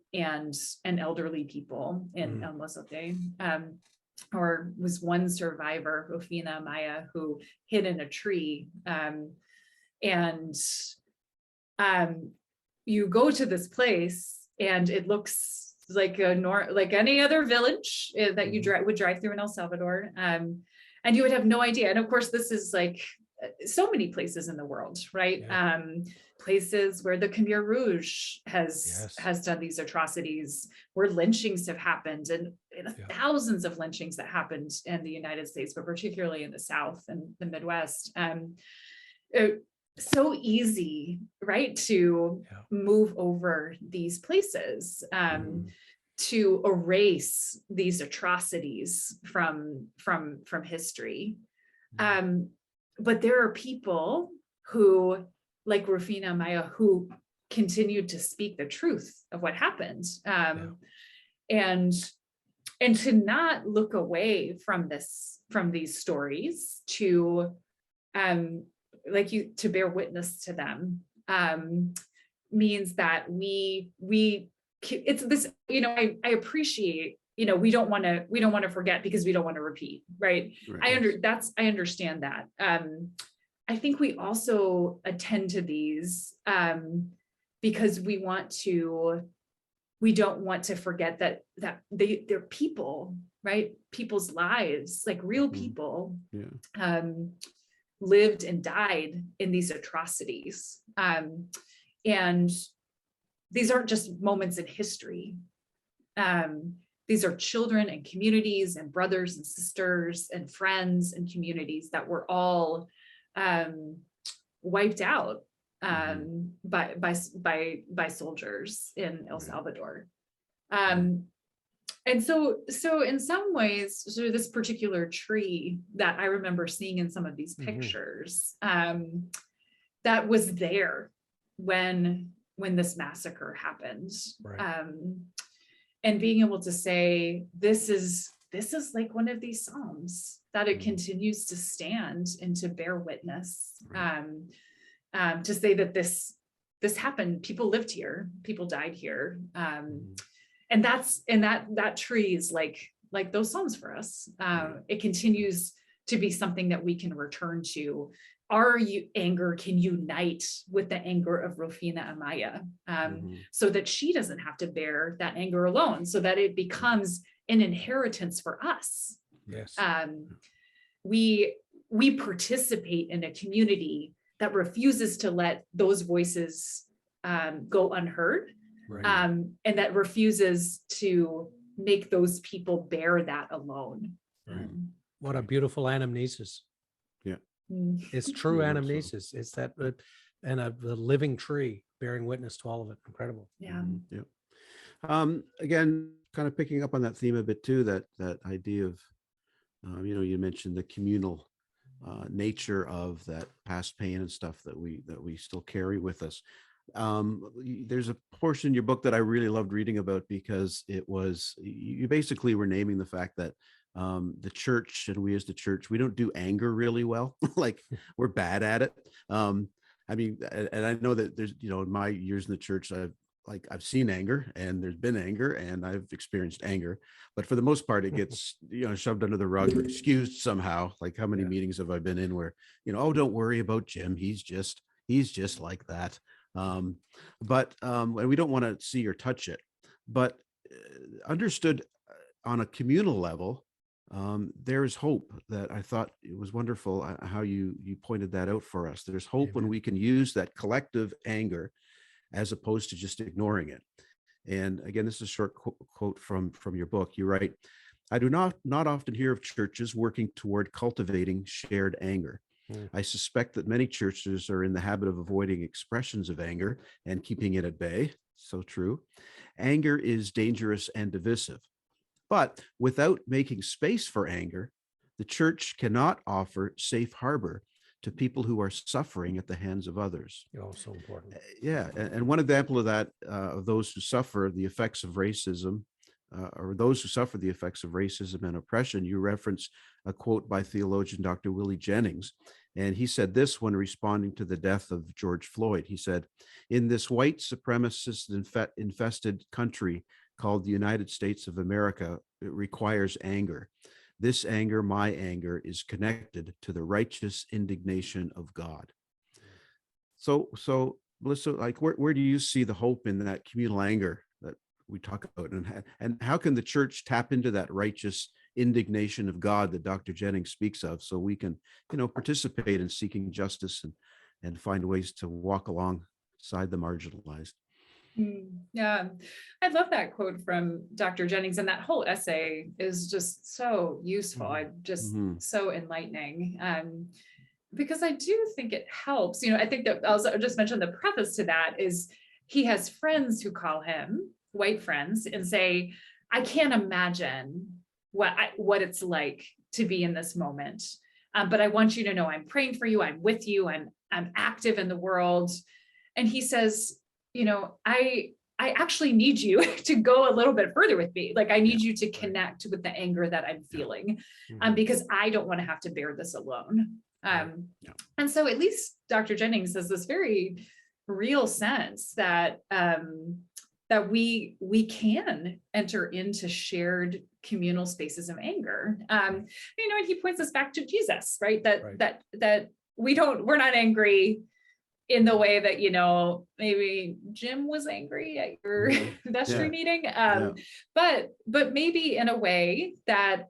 elderly people in El Mozote. Or was one survivor, Rufina Maya, who hid in a tree. And you go to this place, and it looks like like any other village that you would drive through in El Salvador, and you would have no idea. And of course, this is like so many places in the world, right? Yeah. Places where the Khmer Rouge has done these atrocities, where lynchings have happened, and thousands of lynchings that happened in the United States, but particularly in the South and the Midwest. So easy, right, to move over these places, to erase these atrocities from history. But there are people who, like Rufina Maya, who continued to speak the truth of what happened, and to not look away from these stories, to to bear witness to them, means that it's this, I appreciate, we don't want to forget because we don't want to repeat, right? I understand that. I think we also attend to these because we don't want to forget that they're people, right? People's lives, like real people, lived and died in these atrocities. And these aren't just moments in history. These are children and communities and brothers and sisters and friends and communities that were all wiped out by soldiers in El Salvador. And so in some ways, sort of this particular tree that I remember seeing in some of these pictures, that was there when this massacre happened. Right. And being able to say, this is like one of these Psalms, that it continues to stand and to bear witness, to say that this happened, people lived here, people died here. And that tree is like those Psalms for us. It continues to be something that we can return to. Our anger can unite with the anger of Rufina Amaya, so that she doesn't have to bear that anger alone, so that it becomes an inheritance for us. Yes. We participate in a community that refuses to let those voices go unheard, and that refuses to make those people bear that alone. What a beautiful anamnesis. It's true anamnesis. It's that, and the living tree bearing witness to all of it. Incredible. Again, kind of picking up on that theme a bit too, that idea of, you mentioned the communal nature of that past pain and stuff that we still carry with us. There's a portion in your book that I really loved reading about, because you basically were naming the fact that the church, and we as the church, we don't do anger really well. Like, we're bad at it. I mean, and I know that there's, in my years in the church, I've seen anger, and there's been anger, and I've experienced anger, but for the most part, it gets, shoved under the rug or excused somehow. Like, how many meetings have I been in where, oh, don't worry about Jim. He's just like that. And we don't want to see or touch it, but understood on a communal level, there is hope. That I thought it was wonderful how you pointed that out for us. There's hope when we can use that collective anger as opposed to just ignoring it. And again, this is a short quote from your book. You write, "I do not often hear of churches working toward cultivating shared anger. I suspect that many churches are in the habit of avoiding expressions of anger and keeping it at bay." So true. "Anger is dangerous and divisive. But without making space for anger, the church cannot offer safe harbor to people who are suffering at the hands of others." Oh, so important. Yeah. And one example of that, of those who suffer the effects of racism, or those who suffer the effects of racism and oppression, you reference a quote by theologian Dr. Willie Jennings. And he said this when responding to the death of George Floyd. He said, "In this white supremacist infested country called the United States of America, it requires anger. This anger, my anger, is connected to the righteous indignation of God." So Melissa, like, where do you see the hope in that communal anger that we talk about, and how can the church tap into that righteous indignation of God that Dr. Jennings speaks of, so we can, participate in seeking justice and find ways to walk alongside the marginalized? Yeah, I love that quote from Dr. Jennings, and that whole essay is just so useful. So enlightening. Because I do think it helps. I think that also just mention the preface to that is he has friends who call him, white friends, and say, "I can't imagine what it's like to be in this moment. But I want you to know I'm praying for you. I'm with you. I'm active in the world." And he says, I actually need you to go a little bit further with me. Like, I need you to connect with the anger that I'm feeling, because I don't want to have to bear this alone. And so at least Dr. Jennings has this very real sense that that we can enter into shared communal spaces of anger. And he points us back to Jesus, right? That we're not angry in the way that, maybe Jim was angry at your vestry meeting. But maybe in a way that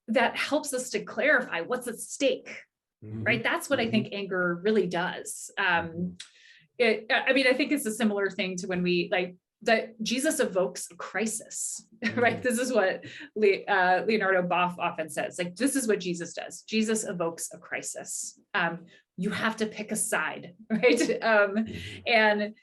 that helps us to clarify what's at stake, right? That's what I think anger really does. I think it's a similar thing to when we that Jesus evokes a crisis, right? This is what Leonardo Boff often says. Like, this is what Jesus does. Jesus evokes a crisis. You have to pick a side, right? And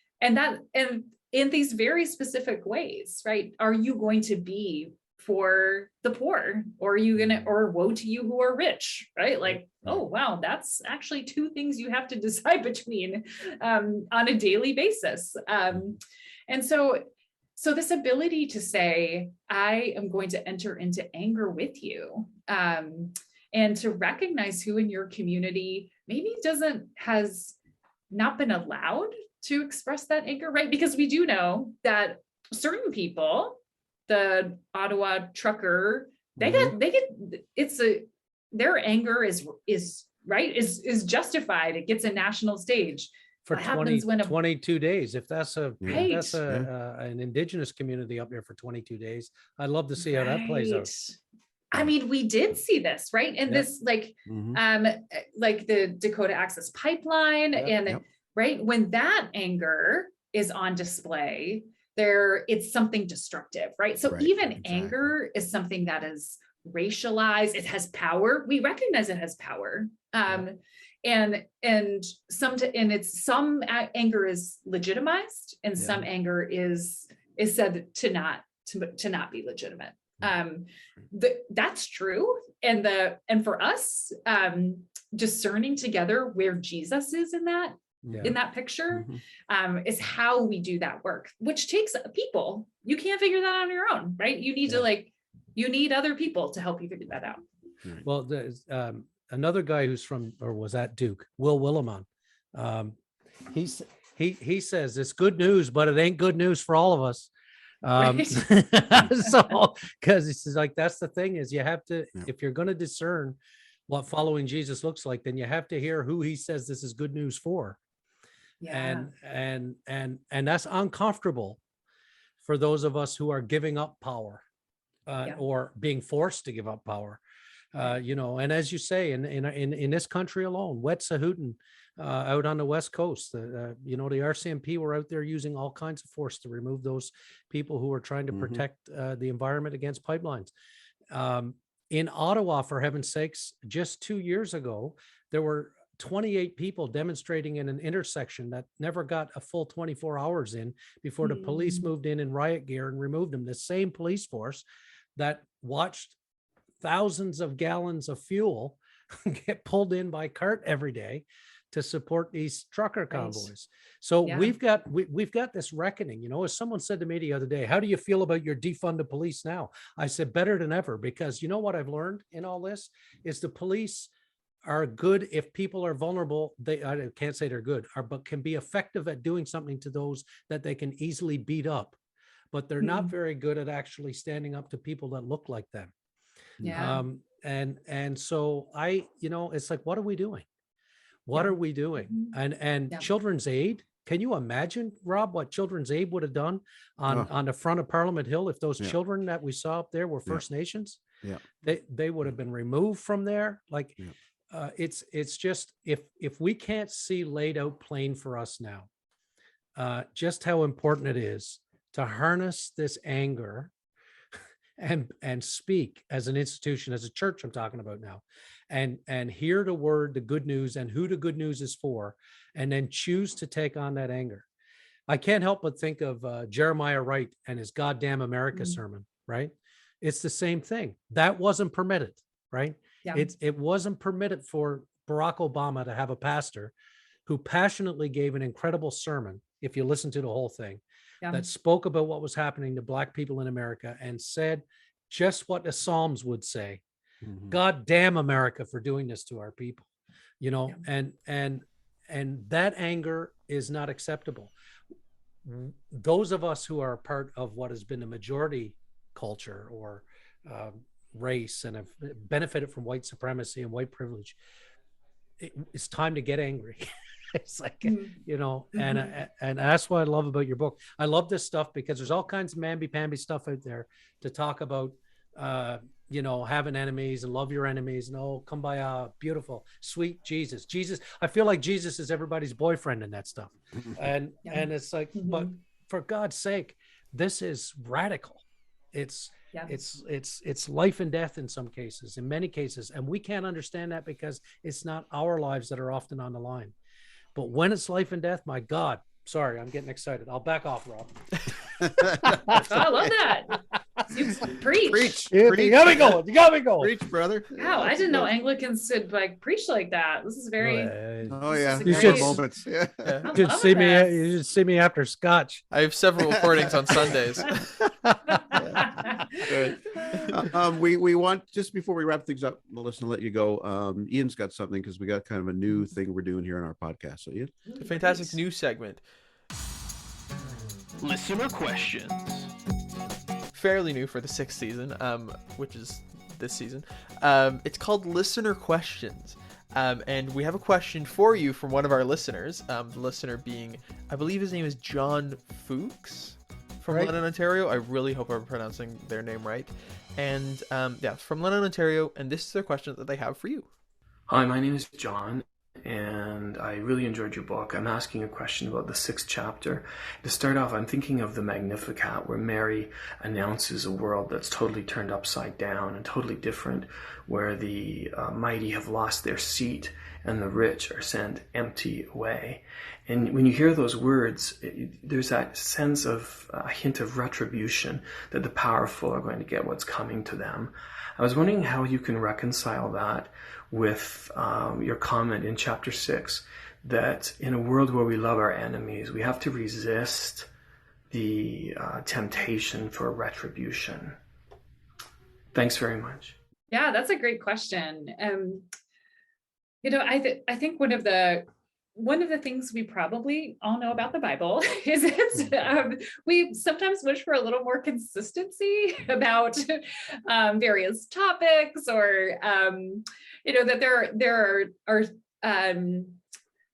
in these very specific ways, right? Are you going to be for the poor, or are you or woe to you who are rich, right? Like, oh wow, that's actually two things you have to decide between on a daily basis. And so this ability to say, I am going to enter into anger with you, and to recognize who in your community maybe has not been allowed to express that anger, right? Because we do know that certain people, the Ottawa trucker, their anger is justified. It gets a national stage. For 22 days. If that's an indigenous community up here for 22 days, I'd love to see how that plays out. I mean, we did see this, right? And this, like the Dakota Access Pipeline, right? When that anger is on display, it's something destructive, right? So even anger is something that is racialized. It has power. We recognize it has power. And some anger is legitimized, and some anger is said to not be legitimate. That's true. And for us, discerning together where Jesus is in that in that picture, Mm-hmm. is how we do that work, which takes people. You can't figure that out on your own, right? You need to you need other people to help you figure that out. Right. Well, there's another guy who's from, or was at Duke, Will Willimon. He says it's good news, but it ain't good news for all of us. So, because it's like, that's the thing, is you have to, if you're going to discern what following Jesus looks like, then you have to hear who he says this is good news for. And that's uncomfortable for those of us who are giving up power, or being forced to give up power. And as you say, in this country alone, Wet'suwet'en, out on the West Coast, the RCMP were out there using all kinds of force to remove those people who were trying to protect the environment against pipelines. In Ottawa, for heaven's sakes, just 2 years ago, there were 28 people demonstrating in an intersection that never got a full 24 hours in before the police moved in riot gear and removed them. The same police force that watched thousands of gallons of fuel get pulled in by cart every day to support these trucker convoys. So we've got this reckoning. As someone said to me the other day, how do you feel about your defund the police now? I said, better than ever, because you know what I've learned in all this is the police are good if people are vulnerable. I can't say they're good, but can be effective at doing something to those that they can easily beat up, but they're not very good at actually standing up to people that look like them. And so it's like, what are we doing? What are we doing? And Children's Aid, can you imagine, Rob, what Children's Aid would have done on the front of Parliament Hill if those children that we saw up there were First Nations? They would have been removed from there. Like, it's just, if we can't see laid out plain for us now, just how important it is to harness this anger and speak as an institution, as a church I'm talking about now, and hear the word, the good news, and who the good news is for, and then choose to take on that anger. I can't help but think of Jeremiah Wright and his Goddamn America sermon, right? It's the same thing. That wasn't permitted, right? It wasn't permitted for Barack Obama to have a pastor who passionately gave an incredible sermon, if you listen to the whole thing, that spoke about what was happening to Black people in America and said just what the Psalms would say. God damn America for doing this to our people, and that anger is not acceptable. Those of us who are part of what has been the majority culture or race and have benefited from white supremacy and white privilege, it's time to get angry. It's like, and that's what I love about your book. I love this stuff because there's all kinds of mamby-pamby stuff out there to talk about, having enemies and love your enemies and kumbaya, beautiful, sweet Jesus. I feel like Jesus is everybody's boyfriend in that stuff. And it's like, but for God's sake, this is radical. It's life and death in some cases, in many cases. And we can't understand that because it's not our lives that are often on the line. But when it's life and death, my God, sorry, I'm getting excited. I'll back off, Rob. I love that. You preach. You got me going. You got me going. Preach, brother. Wow, I didn't know Anglicans could preach like that. This is very. You should moments. You should see me after Scotch. I have several recordings on Sundays. We want, just before we wrap things up, Melissa, to let you go. Ian's got something because we got kind of a new thing we're doing here on our podcast. So Ian, a fantastic new segment. Listener questions. Fairly new for the 6th season, which is this season. It's called Listener Questions. And we have a question for you from one of our listeners. The listener being, I believe his name is John Fuchs from Lennon, Ontario. I really hope I'm pronouncing their name right. And from Lennon, Ontario. And this is their question that they have for you. Hi, my name is John, and I really enjoyed your book. I'm asking a question about the 6th chapter. To start off, I'm thinking of the Magnificat, where Mary announces a world that's totally turned upside down and totally different, where the mighty have lost their seat and the rich are sent empty away. And when you hear those words, there's that sense of a hint of retribution, that the powerful are going to get what's coming to them. I was wondering how you can reconcile that with your comment in chapter 6 that in a world where we love our enemies, we have to resist the temptation for retribution. Thanks very much. Yeah, that's a great question. I think one of the things we probably all know about the Bible is we sometimes wish for a little more consistency about various topics, or that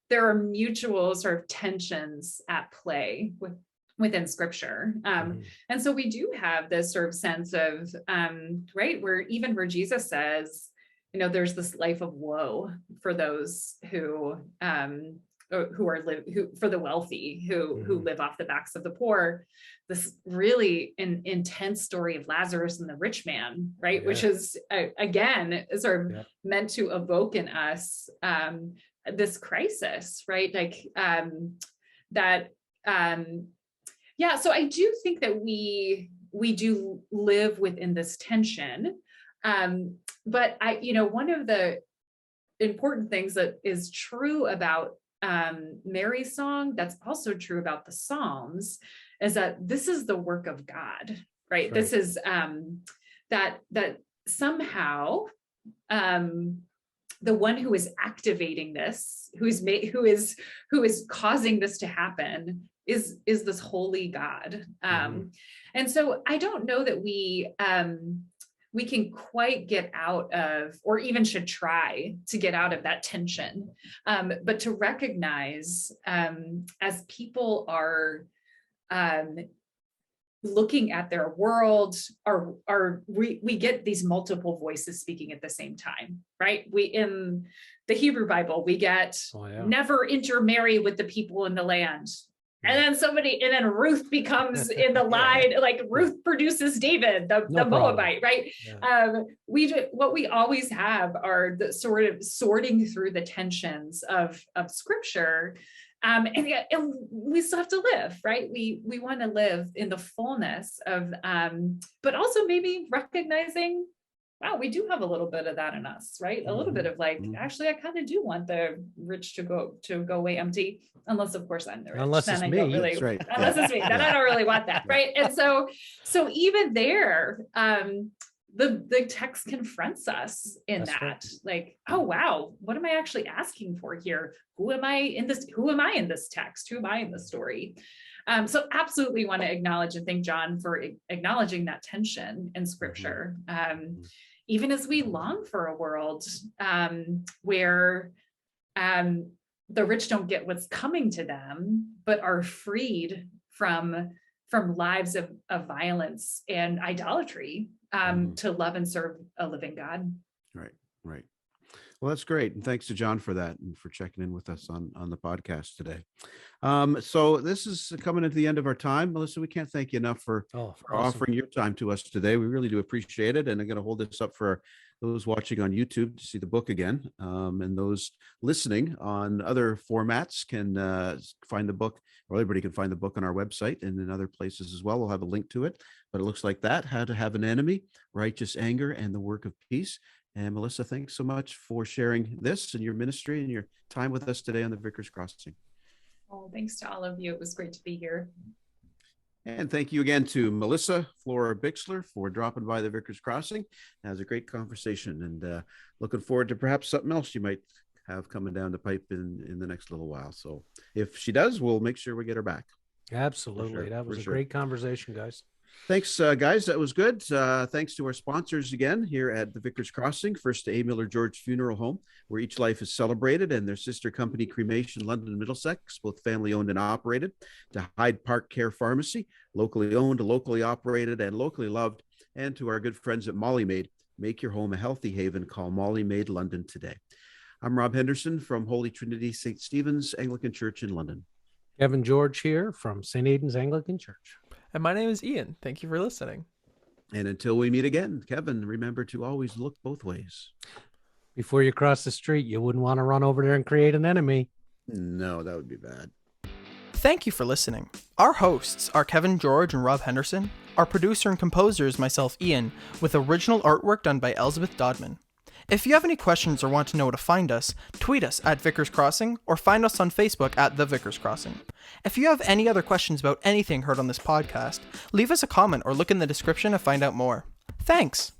there are mutual sort of tensions at play within Scripture. And so we do have this sort of sense of, where Jesus says, there's this life of woe for those who for the wealthy who live off the backs of the poor. This really intense story of Lazarus and the rich man, right? Yeah. Which is again sort of meant to evoke in us this crisis, right? So I do think that we do live within this tension. But one of the important things that is true about Mary's song, that's also true about the Psalms, is that this is the work of God, right? This is that somehow the one who is activating this, who is causing this to happen, is this holy God. And so I don't know that we can quite get out of, or even should try to get out of that tension, but to recognize as people are looking at their world, we get these multiple voices speaking at the same time, right? In the Hebrew Bible, we get never intermarry with the people in the land. And then Ruth becomes in the line, like Ruth produces David, the Moabite, right? Yeah. What we always have are the sort of sorting through the tensions of Scripture. And we still have to live, right? We want to live in the fullness of, but also maybe recognizing, wow, we do have a little bit of that in us, right? A little bit of actually, I kind of do want the rich to go away empty, unless of course I'm the rich. Unless it's me, really, that's right. Unless it's me, then I don't really want that, right? And so even there, the text confronts us in that's that, right. Like, oh wow, what am I actually asking for here? Who am I in this text? Who am I in this story? So absolutely want to acknowledge and thank John for acknowledging that tension in Scripture. Even as we long for a world where the rich don't get what's coming to them, but are freed from lives of violence and idolatry to love and serve a living God. Right. Well, that's great. And thanks to John for that and for checking in with us on the podcast today. So this is coming at the end of our time. Melissa, we can't thank you enough for offering your time to us today. We really do appreciate it. And I'm going to hold this up for those watching on YouTube to see the book again. And those listening on other formats can find the book, or everybody can find the book on our website and in other places as well. We'll have a link to it. But it looks like that, How to Have an Enemy, Righteous Anger, and the Work of Peace. And Melissa, thanks so much for sharing this and your ministry and your time with us today on the Vicar's Crossing. Oh, thanks to all of you. It was great to be here. And thank you again to Melissa Florer-Bixler for dropping by the Vicar's Crossing. That was a great conversation, and looking forward to perhaps something else you might have coming down the pipe in the next little while. So if she does, we'll make sure we get her back. Absolutely. Sure, that was a great conversation, guys. Thanks, guys. That was good. Thanks to our sponsors again here at the Vicar's Crossing. First, to A. Miller George Funeral Home, where each life is celebrated, and their sister company, Cremation London and Middlesex, both family owned and operated. To Hyde Park Care Pharmacy, locally owned, locally operated, and locally loved. And to our good friends at Molly Maid, make your home a healthy haven. Call Molly Maid London today. I'm Rob Henderson from Holy Trinity St. Stephen's Anglican Church in London. Kevin George here from St. Aidan's Anglican Church. And my name is Ian. Thank you for listening. And until we meet again, Kevin, remember to always look both ways. Before you cross the street, you wouldn't want to run over there and create an enemy. No, that would be bad. Thank you for listening. Our hosts are Kevin George and Rob Henderson. Our producer and composer is myself, Ian, with original artwork done by Elizabeth Dodman. If you have any questions or want to know where to find us, tweet us at Vickers Crossing or find us on Facebook at The Vickers Crossing. If you have any other questions about anything heard on this podcast, leave us a comment or look in the description to find out more. Thanks!